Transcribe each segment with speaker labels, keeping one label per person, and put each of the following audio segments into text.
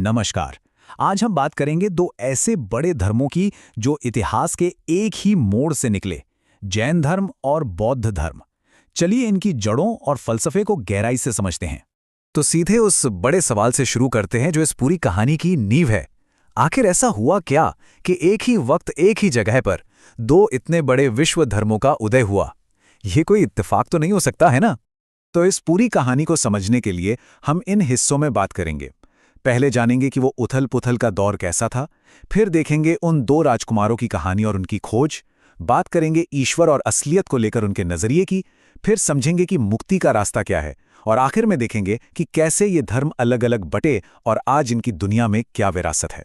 Speaker 1: नमस्कार। आज हम बात करेंगे दो ऐसे बड़े धर्मों की जो इतिहास के एक ही मोड़ से निकले, जैन धर्म और बौद्ध धर्म। चलिए इनकी जड़ों और फलसफे को गहराई से समझते हैं। तो सीधे उस बड़े सवाल से शुरू करते हैं जो इस पूरी कहानी की नींव है। आखिर ऐसा हुआ क्या कि एक ही वक्त एक ही जगह पर दो इतने बड़े विश्व धर्मों का उदय हुआ? ये कोई इत्तेफाक तो नहीं हो सकता है ना? तो इस पूरी कहानी को समझने के लिए हम इन हिस्सों में बात करेंगे। पहले जानेंगे कि वो उथल-पुथल का दौर कैसा था, फिर देखेंगे उन दो राजकुमारों की कहानी और उनकी खोज, बात करेंगे ईश्वर और असलियत को लेकर उनके नजरिए की, फिर समझेंगे कि मुक्ति का रास्ता क्या है, और आखिर में देखेंगे कि कैसे ये धर्म अलग-अलग बटे और आज इनकी दुनिया में क्या विरासत है।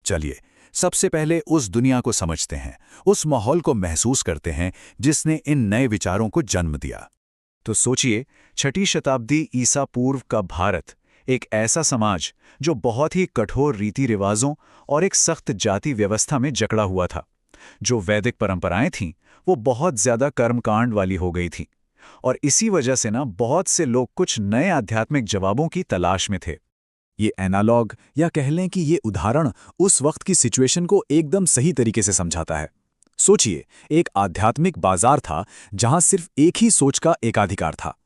Speaker 1: चलिए, सबसे पहले उस दुनिया को समझते हैं, उस माहौल को महसूस करते हैं जिसने इन नए विचारों को जन्म दिया। तो सोचिए, 6ठी शताब्दी ईसा पूर्व का भारत, एक ऐसा समाज जो बहुत ही कठोर रीति रिवाजों और एक सख्त जाति व्यवस्था में जकड़ा हुआ था। जो वैदिक परंपराएं थीं, वो बहुत ज्यादा कर्मकांड वाली हो गई थीं, और इसी वजह से बहुत से लोग कुछ नए आध्यात्मिक जवाबों की तलाश में थे। ये एनालॉग या कह लें कि ये उदाहरण उस वक्त की सिचुएशन को एकदम सही तरीके से समझाता है। सोचिए, एक आध्यात्मिक बाजार था जहां सिर्फ एक ही सोच का एकाधिकार था,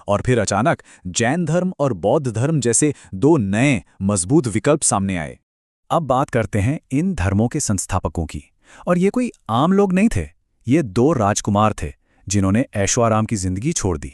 Speaker 1: और फिर अचानक जैन धर्म और बौद्ध धर्म जैसे दो नए मजबूत विकल्प सामने आए। अब बात करते हैं इन धर्मों के संस्थापकों की, और ये कोई आम लोग नहीं थे। ये दो राजकुमार थे जिन्होंने ऐशो आराम की जिंदगी छोड़ दी।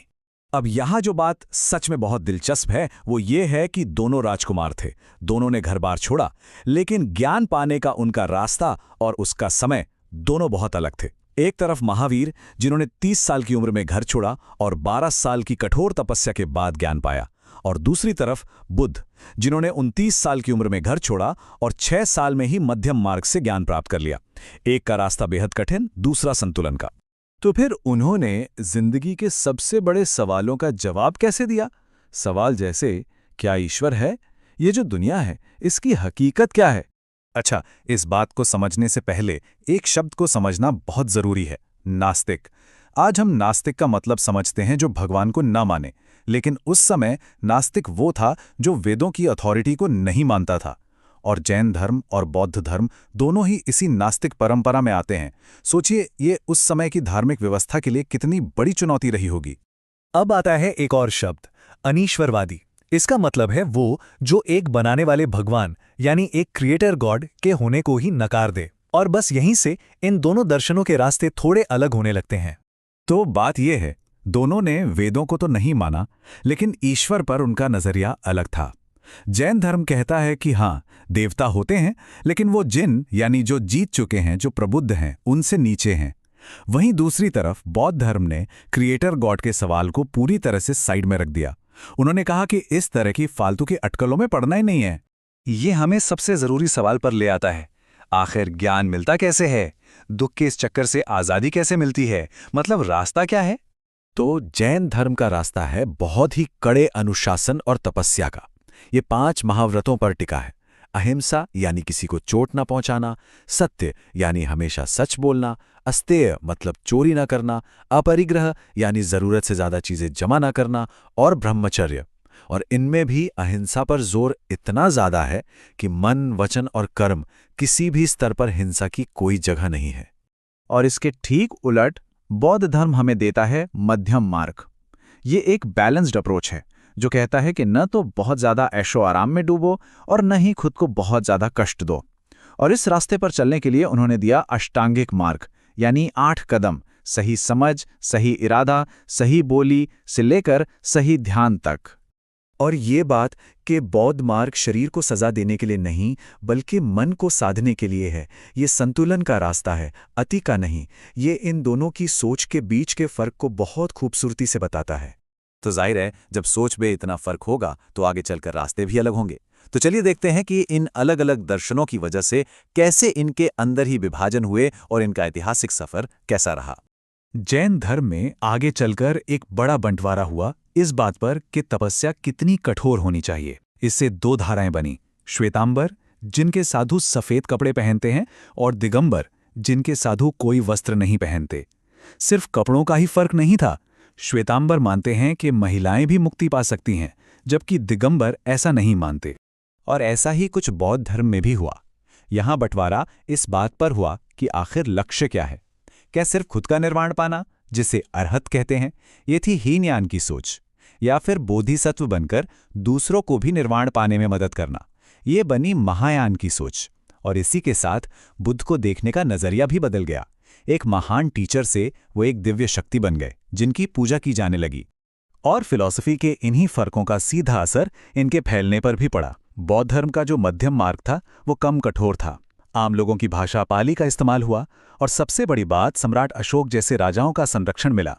Speaker 1: अब यहाँ जो बात सच में बहुत दिलचस्प है वो ये है कि दोनों राजकुमार थे, दोनों ने घर बार छोड़ा, लेकिन ज्ञान पाने का उनका रास्ता और उसका समय दोनों बहुत अलग थे। एक तरफ महावीर, जिन्होंने 30 साल की उम्र में घर छोड़ा और 12 साल की कठोर तपस्या के बाद ज्ञान पाया, और दूसरी तरफ बुद्ध, जिन्होंने 29 साल की उम्र में घर छोड़ा और 6 साल में ही मध्यम मार्ग से ज्ञान प्राप्त कर लिया। एक का रास्ता बेहद कठिन, दूसरा संतुलन का। तो फिर उन्होंने जिंदगी के सबसे बड़े सवालों का जवाब कैसे दिया? सवाल जैसे, क्या ईश्वर है? ये जो दुनिया है, इसकी हकीकत क्या है? अच्छा, इस बात को समझने से पहले एक शब्द को समझना बहुत जरूरी है, नास्तिक। आज हम नास्तिक का मतलब समझते हैं जो भगवान को न माने, लेकिन उस समय नास्तिक वो था जो वेदों की अथॉरिटी को नहीं मानता था। और जैन धर्म और बौद्ध धर्म दोनों ही इसी नास्तिक परंपरा में आते हैं। सोचिए, ये उस समय की धार्मिक व्यवस्था के लिए कितनी बड़ी चुनौती रही होगी।
Speaker 2: अब आता है एक और शब्द, अनीश्वरवादी। इसका मतलब है वो जो एक बनाने वाले भगवान यानी एक क्रिएटर गॉड के होने को ही नकार दे। और बस यहीं से इन दोनों दर्शनों के रास्ते थोड़े अलग होने लगते हैं।
Speaker 1: तो बात यह है, दोनों ने वेदों को तो नहीं माना, लेकिन ईश्वर पर उनका नजरिया अलग था। जैन धर्म कहता है कि हाँ, देवता होते हैं, लेकिन वो जिन यानी जो जीत चुके हैं, जो प्रबुद्ध हैं, उनसे नीचे हैं। वहीं दूसरी तरफ बौद्ध धर्म ने क्रिएटर गॉड के सवाल को पूरी तरह से साइड में रख दिया। उन्होंने कहा कि इस तरह की फालतू के अटकलों में पड़ना ही नहीं है। ये हमें सबसे जरूरी सवाल पर ले आता है, आखिर ज्ञान मिलता कैसे है? दुख के इस चक्कर से आजादी कैसे मिलती है? मतलब रास्ता क्या है? तो जैन धर्म का रास्ता है बहुत ही कड़े अनुशासन और तपस्या का। ये 5 महाव्रतों पर टिका है। अहिंसा यानी किसी को चोट न पहुंचाना, सत्य यानी हमेशा सच बोलना, अस्तेय मतलब चोरी न करना, अपरिग्रह यानी जरूरत से ज्यादा चीजें जमा न करना, और ब्रह्मचर्य। और इनमें भी अहिंसा पर जोर इतना ज्यादा है कि मन, वचन और कर्म किसी भी स्तर पर हिंसा की कोई जगह नहीं है। और इसके ठीक उलट बौद्ध धर्म हमें देता है मध्यम मार्ग। ये एक बैलेंस्ड अप्रोच है जो कहता है कि न तो बहुत ज्यादा ऐशो आराम में डूबो और न ही खुद को बहुत ज्यादा कष्ट दो। और इस रास्ते पर चलने के लिए उन्होंने दिया अष्टांगिक मार्ग, यानी 8 कदम, सही समझ, सही इरादा, सही बोली से लेकर सही ध्यान तक। और ये बात कि बौद्ध मार्ग शरीर को सजा देने के लिए नहीं, बल्कि मन को साधने के लिए है। ये संतुलन का रास्ता है, अति का नहीं। ये इन दोनों की सोच के बीच के फर्क को बहुत खूबसूरती से बताता है। तो जाहिर है, जब सोच में इतना फर्क होगा तो आगे चलकर रास्ते भी अलग होंगे। तो चलिए देखते हैं कि इन अलग अलग दर्शनों की वजह से कैसे इनके अंदर ही विभाजन हुए और इनका ऐतिहासिक सफर कैसा रहा। जैन धर्म में आगे चलकर एक बड़ा बंटवारा हुआ इस बात पर कि तपस्या कितनी कठोर होनी चाहिए। इससे 2 धाराएं बनी, श्वेतांबर, जिनके साधु सफेद कपड़े पहनते हैं, और दिगंबर, जिनके साधु कोई वस्त्र नहीं पहनते। सिर्फ कपड़ों का ही फर्क नहीं था। श्वेतांबर मानते हैं कि महिलाएं भी मुक्ति पा सकती हैं, जबकि दिगंबर ऐसा नहीं मानते। और ऐसा ही कुछ बौद्ध धर्म में भी हुआ। यहाँ बंटवारा इस बात पर हुआ कि आखिर लक्ष्य क्या है। क्या सिर्फ खुद का निर्वाण पाना, जिसे अरहत कहते हैं, ये थी हीनयान की सोच, या फिर बोधिसत्व बनकर दूसरों को भी निर्वाण पाने में मदद करना, ये बनी महायान की सोच। और इसी के साथ बुद्ध को देखने का नजरिया भी बदल गया। एक महान टीचर से वो एक दिव्य शक्ति बन गए जिनकी पूजा की जाने लगी। और फिलॉसफी के इन्हीं फर्कों का सीधा असर इनके फैलने पर भी पड़ा। बौद्ध धर्म का जो मध्यम मार्ग था वो कम कठोर था। आम लोगों की भाषा पाली का इस्तेमाल हुआ, और सबसे बड़ी बात, सम्राट अशोक जैसे राजाओं का संरक्षण मिला।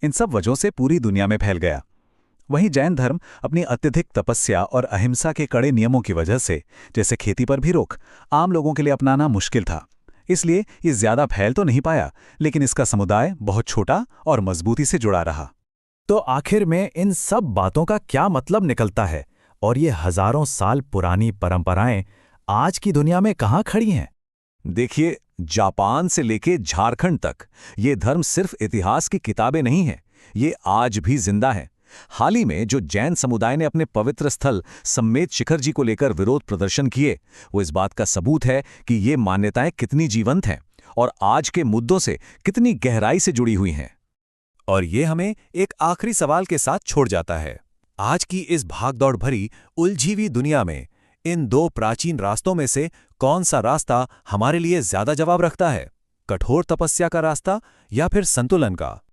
Speaker 1: इन सब वजहों से पूरी दुनिया में फैल गया। वहीं जैन धर्म अपनी अत्यधिक तपस्या और अहिंसा के कड़े नियमों की वजह से, जैसे खेती पर भी रोक, आम लोगों के लिए अपनाना मुश्किल था। इसलिए ये ज्यादा फैल तो नहीं पाया, लेकिन इसका समुदाय बहुत छोटा और मजबूती से जुड़ा रहा।
Speaker 2: तो आखिर में इन सब बातों का क्या मतलब निकलता है, और ये हजारों साल पुरानी परंपराएं आज की दुनिया में कहाँ खड़ी हैं?
Speaker 1: देखिए, जापान से लेके झारखंड तक ये धर्म सिर्फ इतिहास की किताबें नहीं हैं, ये आज भी जिंदा है। हाल ही में जो जैन समुदाय ने अपने पवित्र स्थल सम्मेद शिखर जी को लेकर विरोध प्रदर्शन किए, वो इस बात का सबूत है कि ये मान्यताएं कितनी जीवंत हैं और आज के मुद्दों से कितनी गहराई से जुड़ी हुई हैं।
Speaker 2: और ये हमें एक आखिरी सवाल के साथ छोड़ जाता है। आज की इस भागदौड़ भरी, उलझी हुई दुनिया में इन दो प्राचीन रास्तों में से कौन सा रास्ता हमारे लिए ज्यादा जवाब रखता है? कठोर तपस्या का रास्ता या फिर संतुलन का?